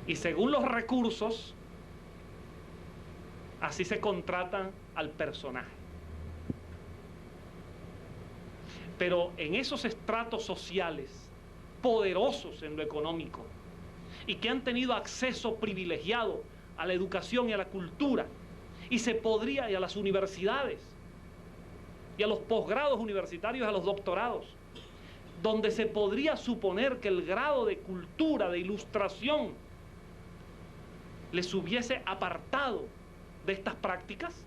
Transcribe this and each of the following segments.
Y según los recursos, así se contratan al personaje. Pero en esos estratos sociales poderosos en lo económico y que han tenido acceso privilegiado a la educación y a la cultura y a las universidades y a los posgrados universitarios y a los doctorados, donde se podría suponer que el grado de cultura, de ilustración, les hubiese apartado de estas prácticas.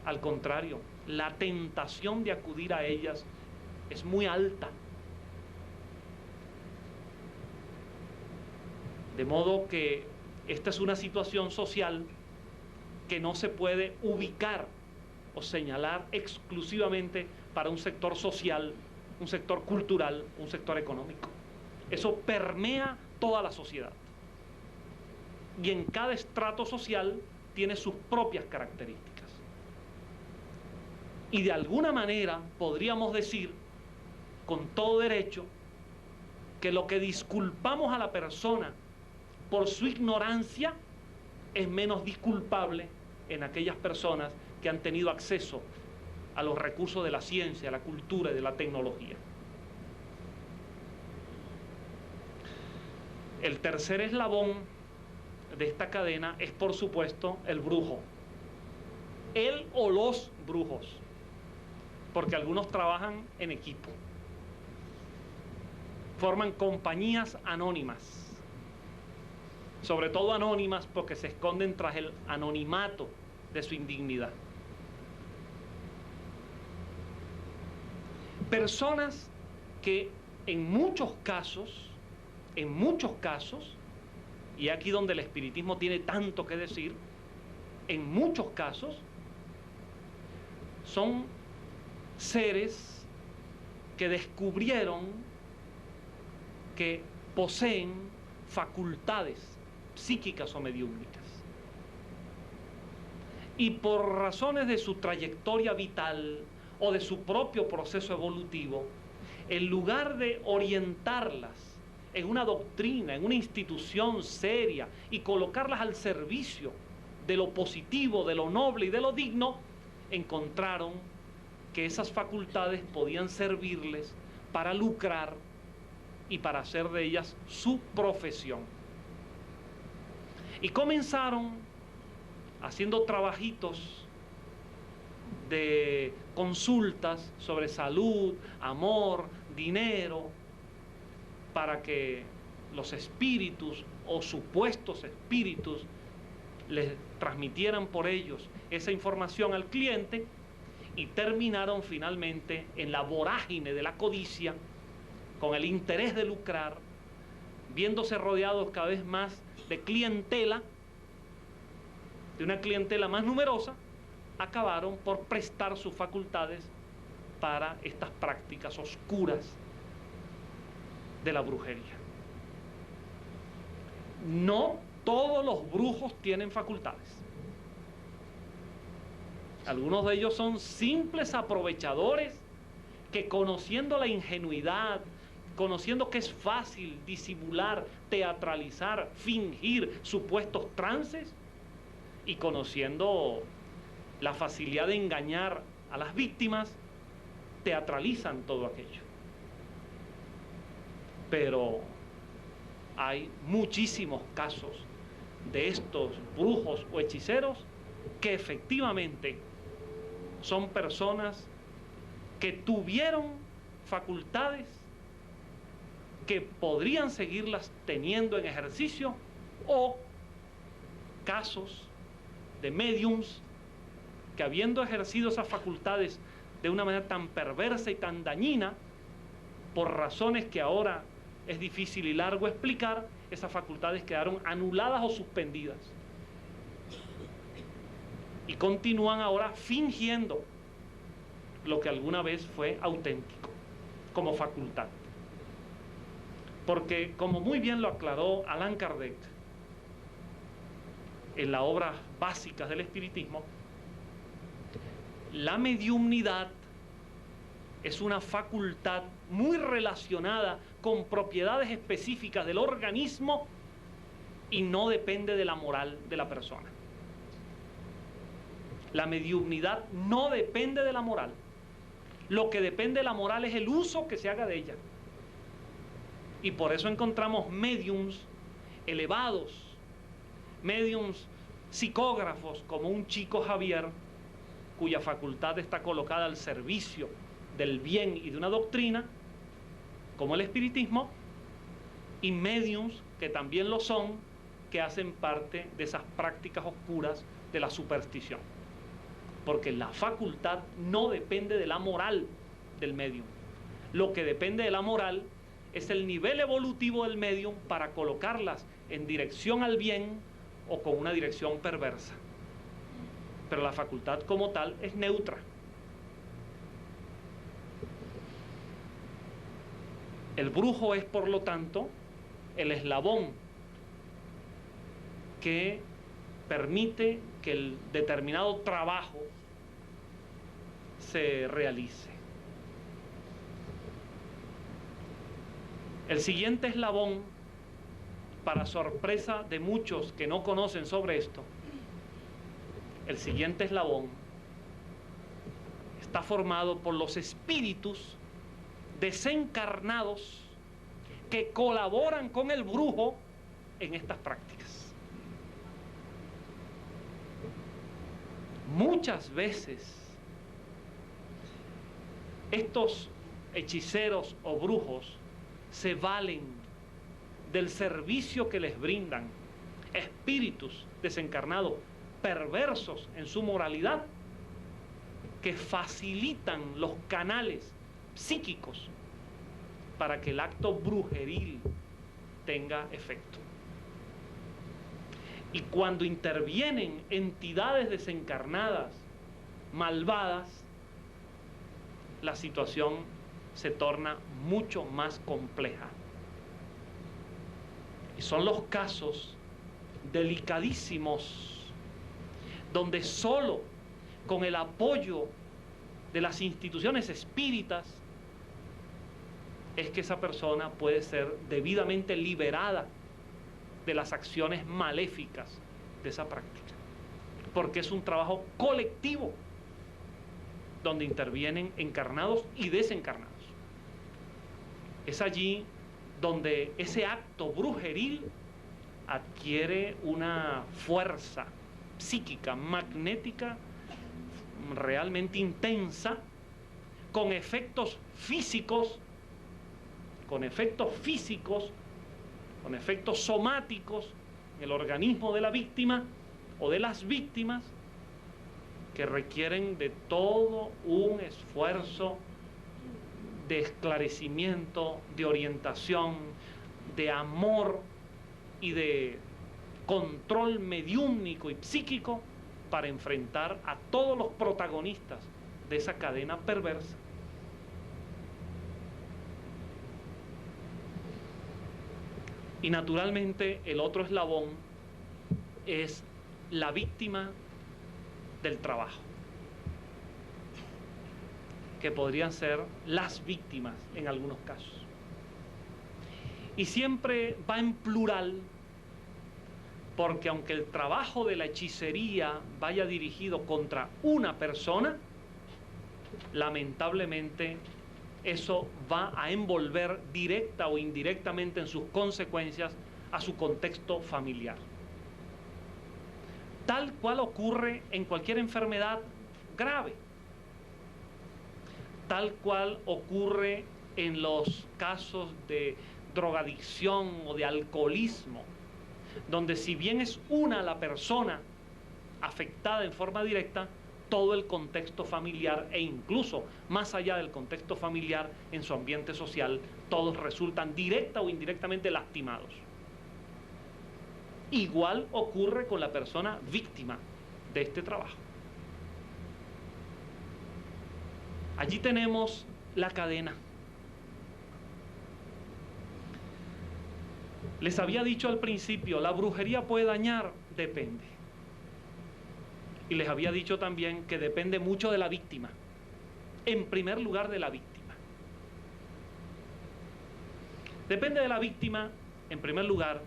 Al contrario, la tentación de acudir a ellas es muy alta. De modo que esta es una situación social que no se puede ubicar o señalar exclusivamente para un sector social, un sector cultural, un sector económico. Eso permea toda la sociedad. Y en cada estrato social tiene sus propias características. Y de alguna manera podríamos decir, con todo derecho, que lo que disculpamos a la persona por su ignorancia es menos disculpable en aquellas personas que han tenido acceso a los recursos de la ciencia, la cultura y de la tecnología. El tercer eslabón de esta cadena es, por supuesto, el brujo. El o los brujos, porque algunos trabajan en equipo. Forman compañías anónimas, sobre todo anónimas porque se esconden tras el anonimato de su indignidad. Personas que en muchos casos, y aquí donde el espiritismo tiene tanto que decir, en muchos casos son seres que descubrieron que poseen facultades psíquicas o mediúmnicas. Y por razones de su trayectoria vital o de su propio proceso evolutivo, en lugar de orientarlas en una doctrina, en una institución seria y colocarlas al servicio de lo positivo, de lo noble y de lo digno, encontraron que esas facultades podían servirles para lucrar y para hacer de ellas su profesión. Y comenzaron haciendo trabajitos de consultas sobre salud, amor, dinero, para que los espíritus o supuestos espíritus les transmitieran por ellos esa información al cliente, y terminaron finalmente en la vorágine de la codicia, con el interés de lucrar, viéndose rodeados cada vez más de clientela, de una clientela más numerosa, acabaron por prestar sus facultades para estas prácticas oscuras de la brujería. No todos los brujos tienen facultades. Algunos de ellos son simples aprovechadores que, conociendo la ingenuidad, conociendo que es fácil disimular, teatralizar, fingir supuestos trances, y conociendo la facilidad de engañar a las víctimas, teatralizan todo aquello. Pero hay muchísimos casos de estos brujos o hechiceros que efectivamente son personas que tuvieron facultades, que podrían seguirlas teniendo en ejercicio, o casos de médiums que, habiendo ejercido esas facultades de una manera tan perversa y tan dañina, por razones que ahora es difícil y largo explicar, esas facultades quedaron anuladas o suspendidas. Y continúan ahora fingiendo lo que alguna vez fue auténtico, como facultad. Porque, como muy bien lo aclaró Allan Kardec en las obras básicas del espiritismo, la mediumnidad es una facultad muy relacionada con propiedades específicas del organismo y no depende de la moral de la persona. La mediumnidad no depende de la moral. Lo que depende de la moral es el uso que se haga de ella. Y por eso encontramos médiums elevados, médiums psicógrafos, como un Chico Javier, cuya facultad está colocada al servicio del bien y de una doctrina, como el espiritismo, y médiums que también lo son, que hacen parte de esas prácticas oscuras de la superstición. Porque la facultad no depende de la moral del medium. Lo que depende de la moral es el nivel evolutivo del medium para colocarlas en dirección al bien o con una dirección perversa. Pero la facultad como tal es neutra. El brujo es, por lo tanto, el eslabón que permite que el determinado trabajo se realice. El siguiente eslabón, para sorpresa de muchos que no conocen sobre esto, el siguiente eslabón está formado por los espíritus desencarnados que colaboran con el brujo en estas prácticas. Muchas veces estos hechiceros o brujos se valen del servicio que les brindan espíritus desencarnados perversos en su moralidad, que facilitan los canales psíquicos para que el acto brujeril tenga efecto. Y cuando intervienen entidades desencarnadas, malvadas, la situación se torna mucho más compleja. Y son los casos delicadísimos donde solo con el apoyo de las instituciones espíritas es que esa persona puede ser debidamente liberada de las acciones maléficas de esa práctica, porque es un trabajo colectivo donde intervienen encarnados y desencarnados. Es allí donde ese acto brujeril adquiere una fuerza psíquica, magnética, realmente intensa, con efectos físicos, con efectos somáticos en el organismo de la víctima o de las víctimas, que requieren de todo un esfuerzo de esclarecimiento, de orientación, de amor y de control mediúmnico y psíquico para enfrentar a todos los protagonistas de esa cadena perversa. Y naturalmente el otro eslabón es la víctima del trabajo, que podrían ser las víctimas en algunos casos. Y siempre va en plural, porque aunque el trabajo de la hechicería vaya dirigido contra una persona, lamentablemente eso va a envolver directa o indirectamente en sus consecuencias a su contexto familiar. Tal cual ocurre en cualquier enfermedad grave, tal cual ocurre en los casos de drogadicción o de alcoholismo, donde si bien es una la persona afectada en forma directa, todo el contexto familiar e incluso más allá del contexto familiar en su ambiente social, todos resultan directa o indirectamente lastimados. Igual ocurre con la persona víctima de este trabajo. Allí tenemos la cadena. Les había dicho al principio, ¿la brujería puede dañar? Depende. Y les había dicho también que depende mucho de la víctima. En primer lugar, de la víctima. Depende de la víctima, en primer lugar,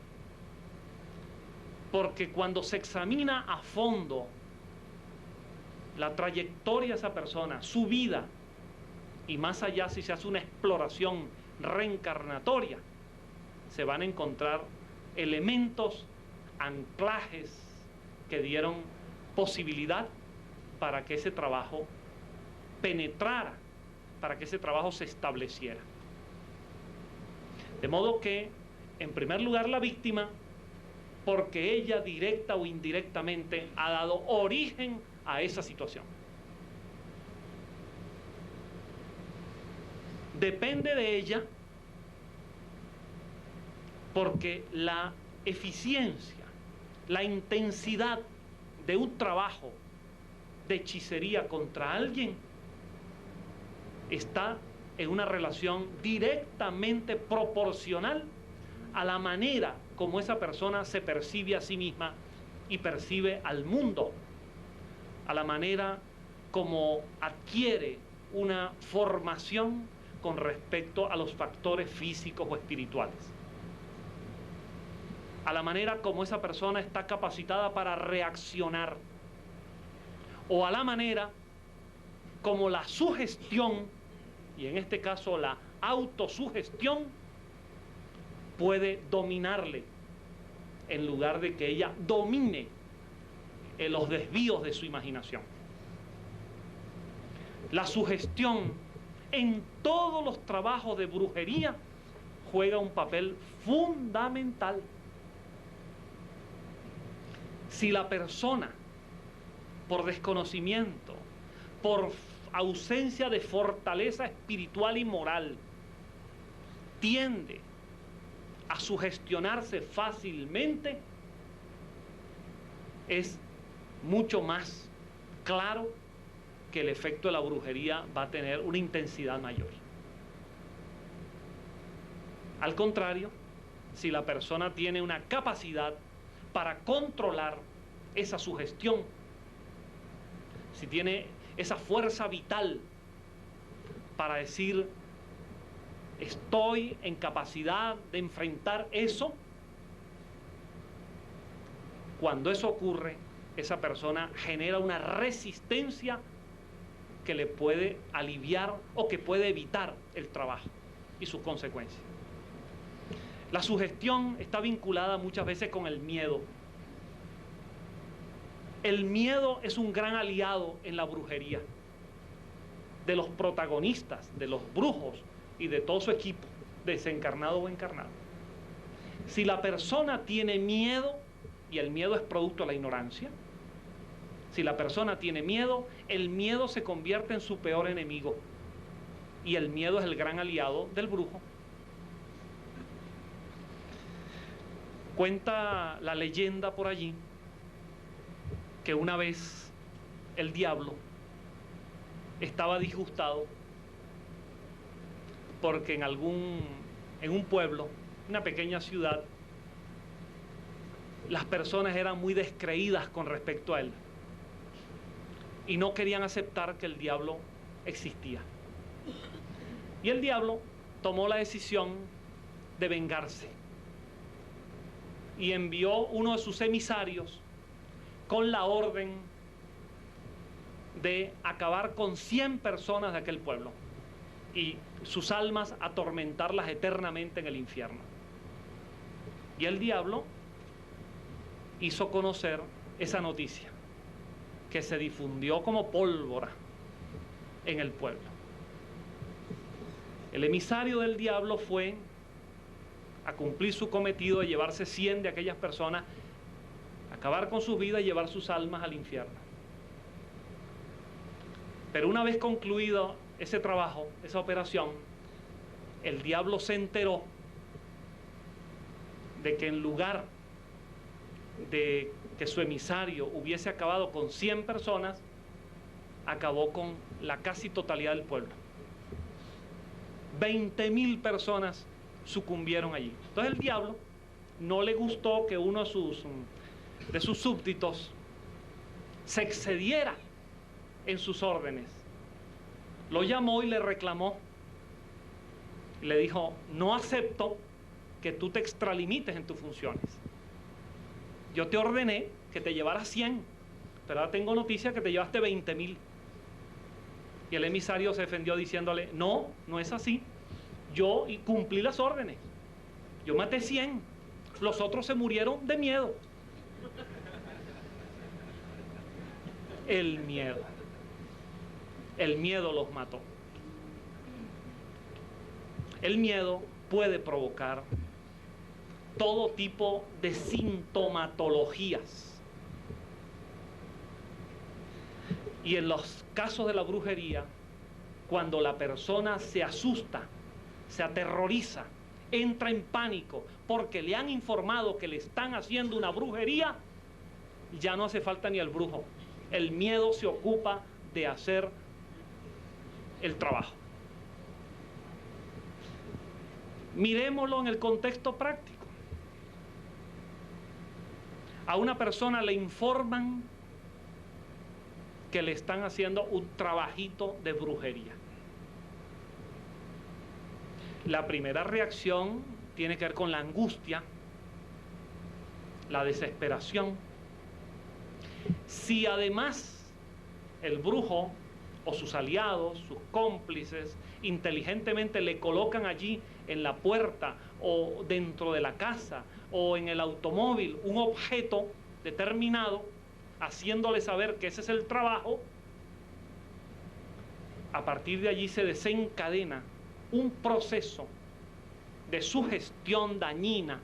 porque cuando se examina a fondo la trayectoria de esa persona, su vida, y más allá si se hace una exploración reencarnatoria, se van a encontrar elementos, anclajes que dieron posibilidad para que ese trabajo penetrara, para que ese trabajo se estableciera. De modo que, en primer lugar, la víctima, porque ella directa o indirectamente ha dado origen a esa situación. Depende de ella, porque la eficiencia, la intensidad de un trabajo de hechicería contra alguien está en una relación directamente proporcional a la manera como esa persona se percibe a sí misma y percibe al mundo, a la manera como adquiere una formación con respecto a los factores físicos o espirituales, a la manera como esa persona está capacitada para reaccionar, o a la manera como la sugestión, y en este caso la autosugestión, puede dominarle en lugar de que ella domine los desvíos de su imaginación. La sugestión en todos los trabajos de brujería juega un papel fundamental. Si la persona, por desconocimiento, por ausencia de fortaleza espiritual y moral, tiende a sugestionarse fácilmente, es mucho más claro que el efecto de la brujería va a tener una intensidad mayor. Al contrario, si la persona tiene una capacidad para controlar esa sugestión, si tiene esa fuerza vital para decir, estoy en capacidad de enfrentar eso, cuando eso ocurre, esa persona genera una resistencia que le puede aliviar o que puede evitar el trabajo y sus consecuencias. La sugestión está vinculada muchas veces con el miedo. El miedo es un gran aliado en la brujería de los protagonistas, de los brujos y de todo su equipo, desencarnado o encarnado. Si la persona tiene miedo, y el miedo es producto de la ignorancia, si la persona tiene miedo, el miedo se convierte en su peor enemigo, y el miedo es el gran aliado del brujo. Cuenta la leyenda por allí que una vez el diablo estaba disgustado porque en un pueblo, una pequeña ciudad, las personas eran muy descreídas con respecto a él y no querían aceptar que el diablo existía. Y el diablo tomó la decisión de vengarse y envió uno de sus emisarios con la orden de acabar con 100 personas de aquel pueblo y sus almas atormentarlas eternamente en el infierno. Y el diablo hizo conocer esa noticia, que se difundió como pólvora en el pueblo. El emisario del diablo fue a cumplir su cometido de llevarse 100 de aquellas personas, acabar con sus vidas y llevar sus almas al infierno. Pero una vez concluido ese trabajo, esa operación, el diablo se enteró de que en lugar de que su emisario hubiese acabado con 100 personas, acabó con la casi totalidad del pueblo. 20.000 personas sucumbieron allí. Entonces el diablo no le gustó que uno de sus súbditos se excediera en sus órdenes. Lo llamó y le reclamó. Le dijo, no acepto que tú te extralimites en tus funciones. Yo te ordené que te llevaras 100, pero ahora tengo noticia que te llevaste 20.000. Y el emisario se defendió diciéndole, no, no es así. Yo cumplí las órdenes. Yo maté 100. Los otros se murieron de miedo. El miedo. El miedo los mató. El miedo puede provocar todo tipo de sintomatologías. Y en los casos de la brujería, cuando la persona se asusta, se aterroriza, entra en pánico porque le han informado que le están haciendo una brujería, ya no hace falta ni el brujo. El miedo se ocupa de hacer el trabajo. Mirémoslo en el contexto práctico. A una persona le informan que le están haciendo un trabajito de brujería. La primera reacción tiene que ver con la angustia, la desesperación. Si además el brujo o sus aliados, sus cómplices, inteligentemente le colocan allí en la puerta o dentro de la casa o en el automóvil un objeto determinado, haciéndole saber que ese es el trabajo, a partir de allí se desencadena un proceso de sugestión dañina,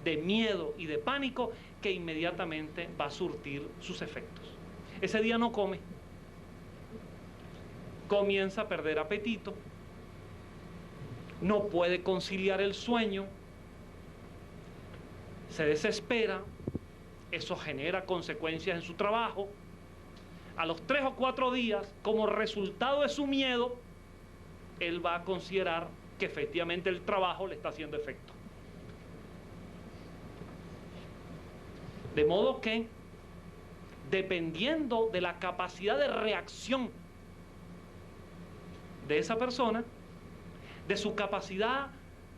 de miedo y de pánico que inmediatamente va a surtir sus efectos. Ese día no come, comienza a perder apetito, no puede conciliar el sueño, se desespera. Eso genera consecuencias en su trabajo. A los 3 o 4 días, como resultado de su miedo, él va a considerar que efectivamente el trabajo le está haciendo efecto. De modo que, dependiendo de la capacidad de reacción de esa persona, de su capacidad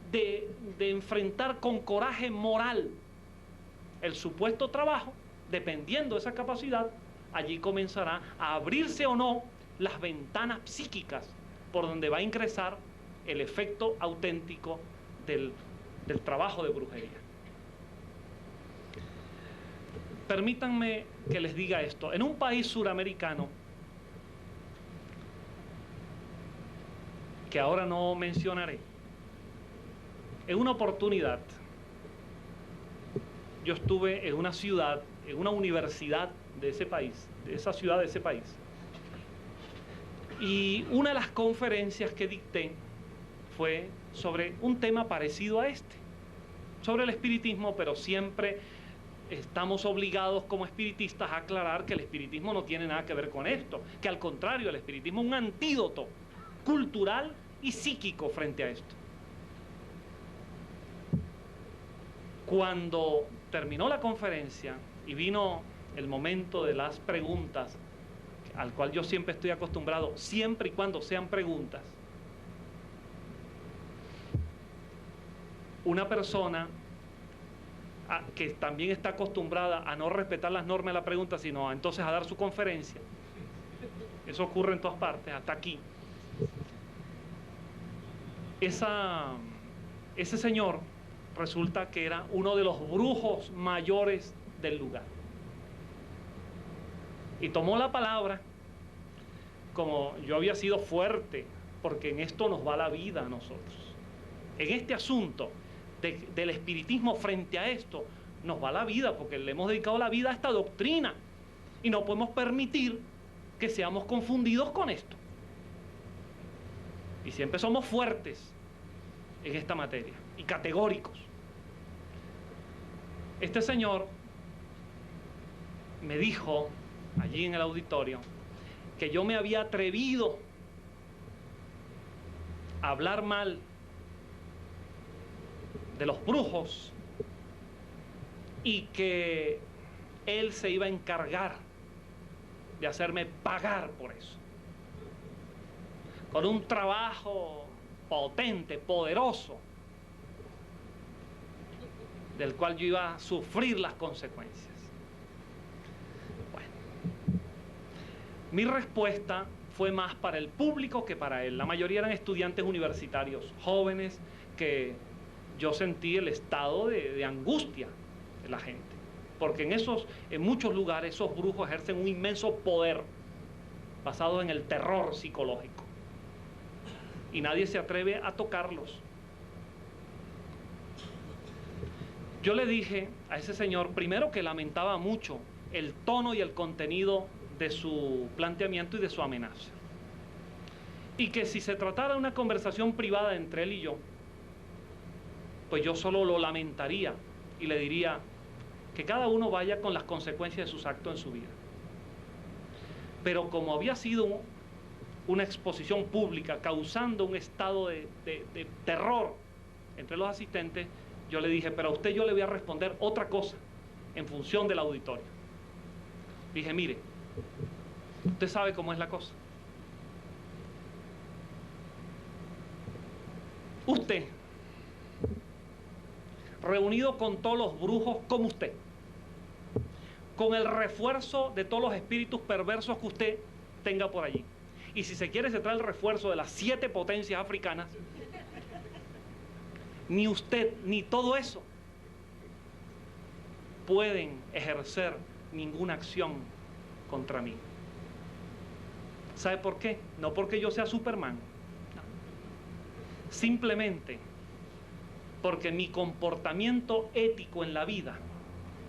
de enfrentar con coraje moral el supuesto trabajo, dependiendo de esa capacidad, allí comenzará a abrirse o no las ventanas psíquicas por donde va a ingresar el efecto auténtico del trabajo de brujería. Permítanme que les diga esto. En un país suramericano, que ahora no mencionaré, en una oportunidad, yo estuve en una ciudad, en una universidad de ese país, de esa ciudad de ese país. Y una de las conferencias que dicté fue sobre un tema parecido a este, sobre el espiritismo, pero siempre estamos obligados como espiritistas a aclarar que el espiritismo no tiene nada que ver con esto, que al contrario, el espiritismo es un antídoto cultural y psíquico frente a esto. Cuando terminó la conferencia y vino el momento de las preguntas, al cual yo siempre estoy acostumbrado, siempre y cuando sean preguntas, una persona que también está acostumbrada a no respetar las normas de la pregunta, sino entonces a dar su conferencia, eso ocurre en todas partes, hasta aquí, ese señor resulta que era uno de los brujos mayores del lugar. Y tomó la palabra, como yo había sido fuerte, porque en esto nos va la vida a nosotros. En este asunto del espiritismo frente a esto, nos va la vida, porque le hemos dedicado la vida a esta doctrina. Y no podemos permitir que seamos confundidos con esto. Y siempre somos fuertes en esta materia, y categóricos. Este señor me dijo allí en el auditorio que yo me había atrevido a hablar mal de los brujos y que él se iba a encargar de hacerme pagar por eso, con un trabajo potente, poderoso, del cual yo iba a sufrir las consecuencias. Bueno, mi respuesta fue más para el público que para él. La mayoría eran estudiantes universitarios, jóvenes, que yo sentí el estado de angustia de la gente. Porque en muchos lugares esos brujos ejercen un inmenso poder basado en el terror psicológico. Y nadie se atreve a tocarlos. Yo le dije a ese señor, primero, que lamentaba mucho el tono y el contenido de su planteamiento y de su amenaza. Y que si se tratara de una conversación privada entre él y yo, pues yo solo lo lamentaría y le diría que cada uno vaya con las consecuencias de sus actos en su vida. Pero como había sido una exposición pública causando un estado de terror entre los asistentes, yo le dije, pero a usted yo le voy a responder otra cosa en función del auditorio. Dije, mire, usted sabe cómo es la cosa. Usted, reunido con todos los brujos como usted, con el refuerzo de todos los espíritus perversos que usted tenga por allí, y si se quiere se trae el refuerzo de las 7 potencias africanas, ni usted ni todo eso pueden ejercer ninguna acción contra mí. ¿Sabe por qué? No porque yo sea Superman, no. Simplemente porque mi comportamiento ético en la vida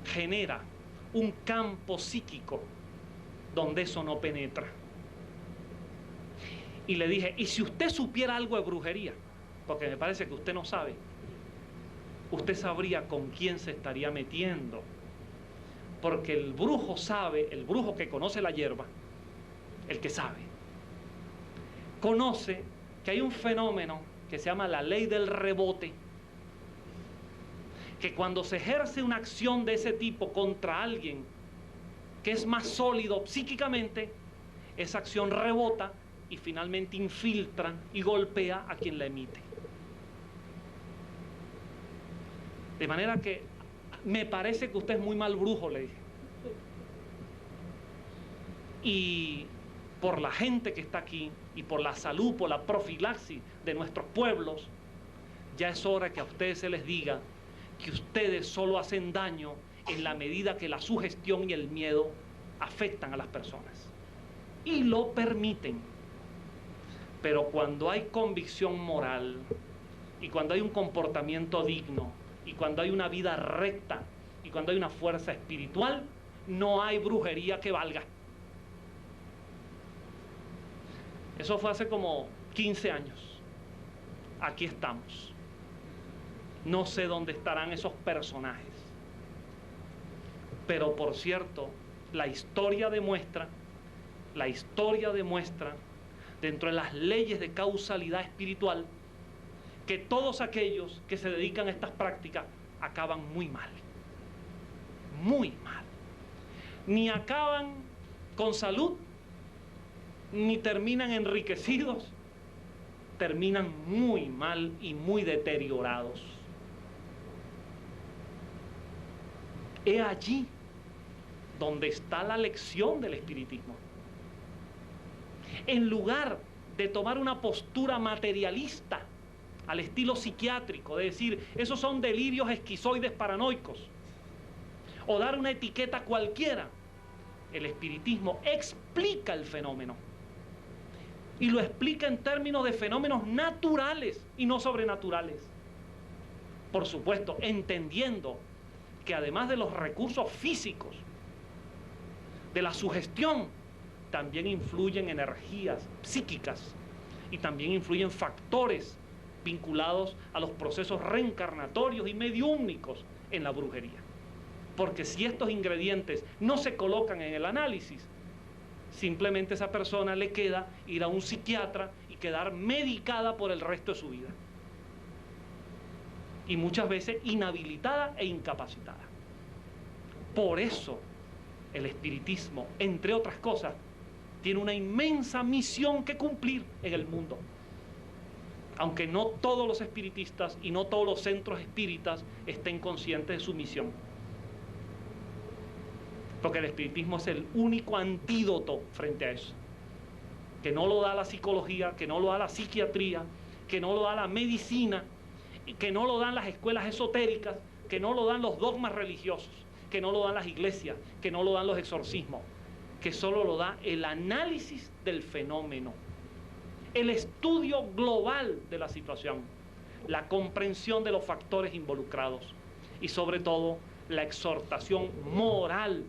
genera un campo psíquico donde eso no penetra. Y le dije, y si usted supiera algo de brujería, porque me parece que usted no sabe, usted sabría con quién se estaría metiendo. Porque el brujo sabe, el brujo que conoce la hierba, el que sabe, conoce que hay un fenómeno que se llama la ley del rebote, que cuando se ejerce una acción de ese tipo contra alguien que es más sólido psíquicamente, esa acción rebota y finalmente infiltra y golpea a quien la emite. De manera que me parece que usted es muy mal brujo, le dije. Y por la gente que está aquí y por la salud, por la profilaxis de nuestros pueblos, ya es hora que a ustedes se les diga que ustedes solo hacen daño en la medida que la sugestión y el miedo afectan a las personas. Y lo permiten. Pero cuando hay convicción moral y cuando hay un comportamiento digno y cuando hay una vida recta y cuando hay una fuerza espiritual, no hay brujería que valga. Eso fue hace como 15 años. Aquí estamos. No sé dónde estarán esos personajes. Pero por cierto, la historia demuestra, dentro de las leyes de causalidad espiritual, que todos aquellos que se dedican a estas prácticas acaban muy mal. Muy mal. Ni acaban con salud, ni terminan enriquecidos, terminan muy mal y muy deteriorados. He allí donde está la lección del espiritismo. En lugar de tomar una postura materialista al estilo psiquiátrico, de decir, esos son delirios esquizoides paranoicos, o dar una etiqueta cualquiera, el espiritismo explica el fenómeno. Y lo explica en términos de fenómenos naturales y no sobrenaturales. Por supuesto, entendiendo que además de los recursos físicos, de la sugestión, también influyen energías psíquicas y también influyen factores vinculados a los procesos reencarnatorios y mediúmnicos en la brujería. Porque si estos ingredientes no se colocan en el análisis, simplemente a esa persona le queda ir a un psiquiatra y quedar medicada por el resto de su vida. Y muchas veces inhabilitada e incapacitada. Por eso el espiritismo, entre otras cosas, tiene una inmensa misión que cumplir en el mundo. aunque no todos los espiritistas y no todos los centros espíritas estén conscientes de su misión. Porque el espiritismo es el único antídoto frente a eso, que no lo da la psicología, que no lo da la psiquiatría, que no lo da la medicina, que no lo dan las escuelas esotéricas, que no lo dan los dogmas religiosos, que no lo dan las iglesias, que no lo dan los exorcismos, que solo lo da el análisis del fenómeno, el estudio global de la situación, la comprensión de los factores involucrados y sobre todo la exhortación moral,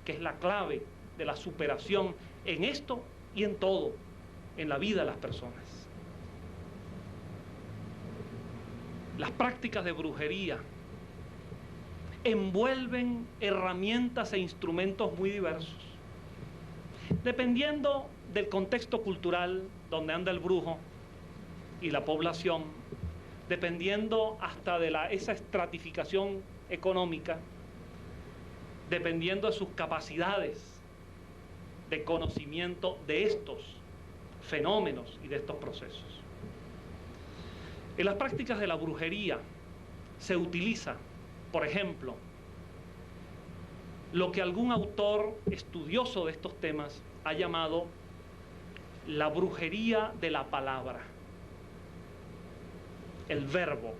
que es la clave de la superación en esto y en todo, en la vida de las personas. Las prácticas de brujería envuelven herramientas e instrumentos muy diversos. Dependiendo del contexto cultural donde anda el brujo y la población, dependiendo hasta de esa estratificación económica, dependiendo de sus capacidades de conocimiento de estos fenómenos y de estos procesos. En las prácticas de la brujería se utiliza, por ejemplo, lo que algún autor estudioso de estos temas ha llamado la brujería de la palabra, el verbo.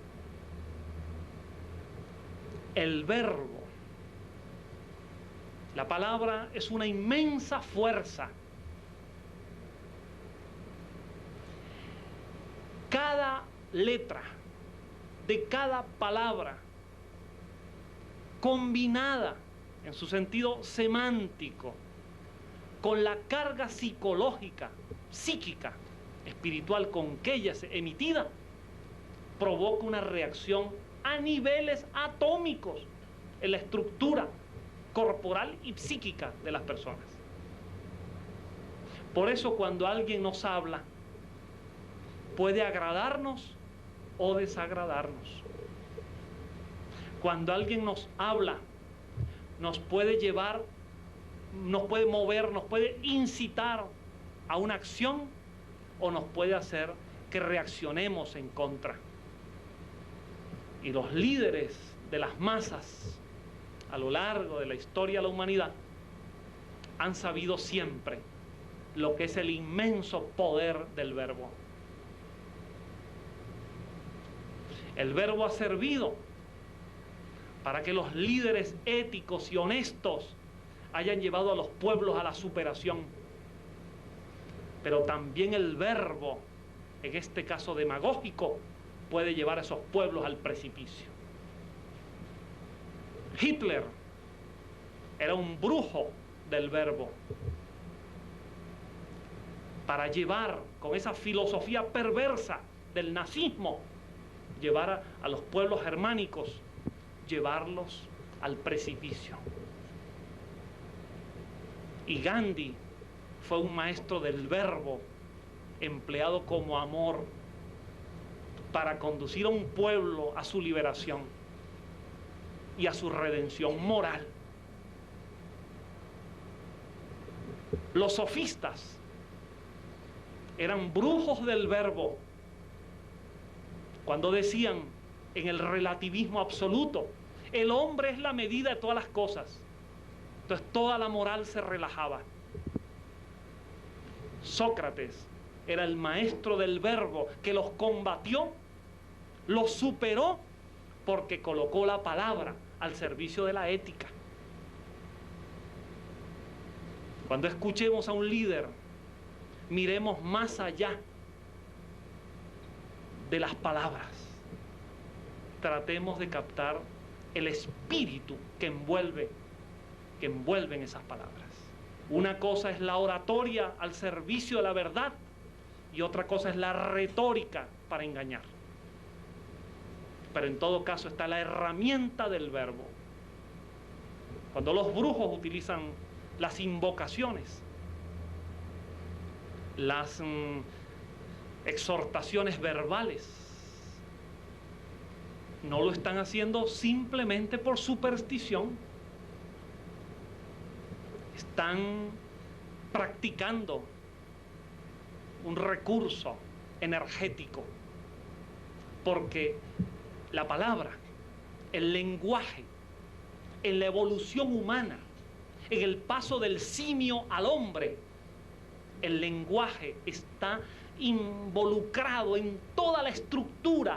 El verbo. La palabra es una inmensa fuerza. Cada letra de cada palabra combinada en su sentido semántico con la carga psicológica, psíquica, espiritual con que ella es emitida, provoca una reacción a niveles atómicos en la estructura corporal y psíquica de las personas. Por eso cuando alguien nos habla, puede agradarnos o desagradarnos. Cuando alguien nos habla, nos puede llevar, nos puede mover, nos puede incitar a una acción o nos puede hacer que reaccionemos en contra. Y los líderes de las masas a lo largo de la historia de la humanidad han sabido siempre lo que es el inmenso poder del verbo. El verbo ha servido para que los líderes éticos y honestos hayan llevado a los pueblos a la superación. Pero también el verbo, en este caso demagógico, puede llevar a esos pueblos al precipicio. Hitler era un brujo del verbo para llevar con esa filosofía perversa del nazismo, llevar a los pueblos germánicos, llevarlos al precipicio. Y Gandhi fue un maestro del verbo empleado como amor para conducir a un pueblo a su liberación y a su redención moral. Los sofistas eran brujos del verbo cuando decían en el relativismo absoluto, el hombre es la medida de todas las cosas. Entonces toda la moral se relajaba. Sócrates era el maestro del verbo que los combatió, los superó, porque colocó la palabra al servicio de la ética. Cuando escuchemos a un líder, miremos más allá de las palabras. Tratemos de captar el espíritu que envuelven esas palabras. Una cosa es la oratoria al servicio de la verdad y otra cosa es la retórica para engañar. Pero en todo caso está la herramienta del verbo. Cuando los brujos utilizan las invocaciones, las exhortaciones verbales, no lo están haciendo simplemente por superstición. Están practicando un recurso energético Porque la palabra, el lenguaje, en la evolución humana, en el paso del simio al hombre, el lenguaje está involucrado en toda la estructura